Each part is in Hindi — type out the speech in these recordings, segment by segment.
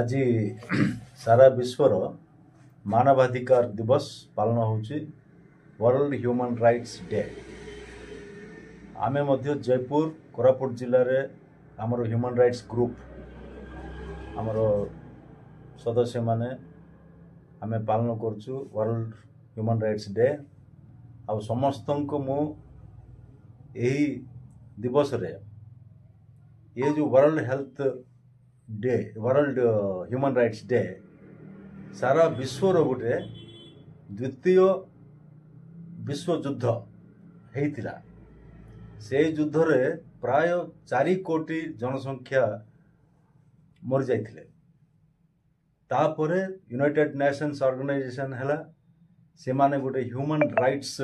आज सारा विश्वर मानवाधिकार दिवस पालन होची वर्ल्ड ह्यूमन राइट्स डे। आमे मध्य जयपुर कोरापुट जिले रे हमरो ह्यूमन राइट्स ग्रुप हमरो सदस्य माने आमे पालन करछु वर्ल्ड ह्यूमन राइट्स डे। आ समस्तन को मु एही दिवस रे ये जो world health day world human rights day सारा विश्वर गोटे द्वितीय विश्व युद्ध होता से युद्ध रे प्राय 4 कोटी जनसंख्या मर जाइथिले। तापरे यूनाइटेड नेशंस ऑर्गेनाइजेशन हैला से माने गोटे ह्यूमन राइट्स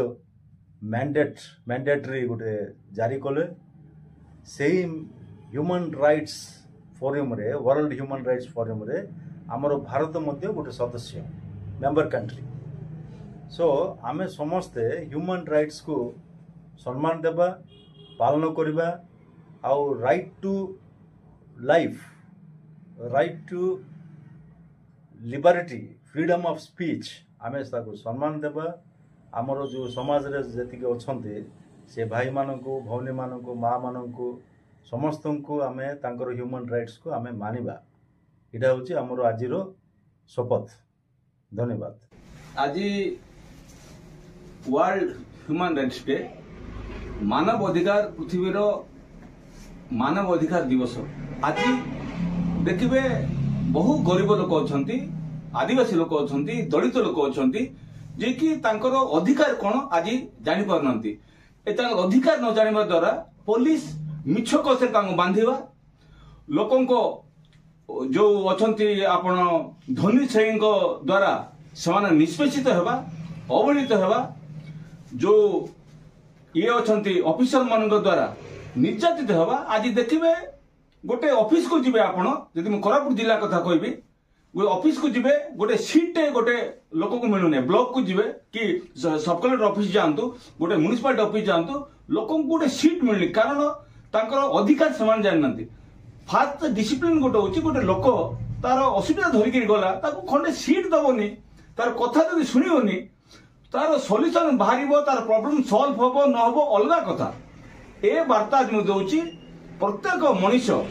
मैंडेटरी गोटे जारी कले। से ह्यूमन राइट्स फोरम रे वर्ल्ड ह्यूमन राइट्स फोरम रे आमर भारत मध्य गोटे सदस्य मेंबर कंट्री। सो आमे समस्ते ह्यूमन राइट्स को सम्मान देबा पालन करबा आउ right to life right to liberty freedom of speech आमे ताको सम्मान देबा। आमर जो समाज रे जति के अछंती से भाई माननको भौनी माननको माँ माननको समस्त को आमे तांकर ह्यूमन राइट्स को आमे मानिबा। इटा होची हमरो आजिरो शपथ। धन्यवाद। आज वर्ल्ड ह्यूमन राइट्स डे मानव अधिकार पृथ्वी रो मानव अधिकार दिवस। आज देखिबे बहु गरीब लोक अछंती आदिवासी लोक अछंती दलित लोक अछंती जे कि तांकर अधिकार कोन आज जानि परनंती। एता अधिकार न जानिबा द्वारा पुलिस मिछ कसे तांको बांधिबा लोकन को जो अछंती आपण धनी श्रेणी द्वारा समान निष्पेषित हेबा अवहेलित हेबा जो ये अछंती ऑफिसर मान द्वारा निर्यातित हेबा। आज देखिबे गोटे ऑफिस को जिबे आपण जदि म कोरापुट जिला कथा कहबी गोटे ऑफिस को जिबे गोटे सीट गोटे लोक को मिलुने ब्लॉक को जिबे कि सब कलेक्टर ऑफिस जानतु गोटे म्युनिसिपालिटी ऑफिस जानतु लोक को गोटे सीट मिलनी कारण तांकर अधिकार समान जाननांती। फास्ट डिसिप्लिन गोटे होची गोटे लोक तार असुविधा धरिक गला ताको खंडे सीट दबोनी तार कथा जदि सुनिबोनी तार सॉल्यूशन बाहरिबो तार प्रॉब्लम सॉल्व होबो न होबो अलगा कथा। ए वार्ता आज मु दउची प्रत्येक मनुष्य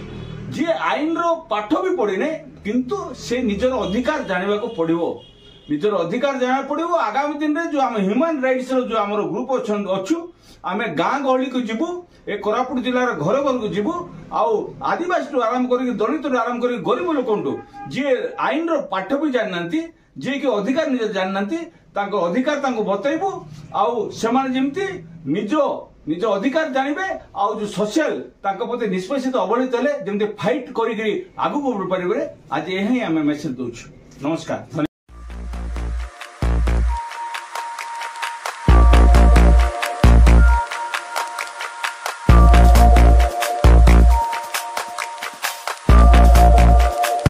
जे आईन रो पाठ भी पढ़िने किंतु से निजर अधिकार जानिबा को पड़िबो निजर अधिकार जाना पड़िबो। आगामी दिन रे जो हम ह्यूमन राइट्स रो जो हमर ग्रुप अछु आमे गाँ गहली को जीवु ए कोरापुट जिलार घर घर को जीवु आउ आदिवासी आरंभ करी दलित आरंभ करी गरीब लोक जी आईन रो पाठ भी जाननांती जे कि अधिकार निज जाननांती तांको अधिकार तांको बतैबु आउ सेमान जेमती निज अधिकार जानिबे आउ जो सोशल तांको प्रति निष्पेषित अवहेलित हेले जेमती फाइट करी आगु को बढ़ परिबे। आज एही हमें मेसेज दउछु। नमस्कार।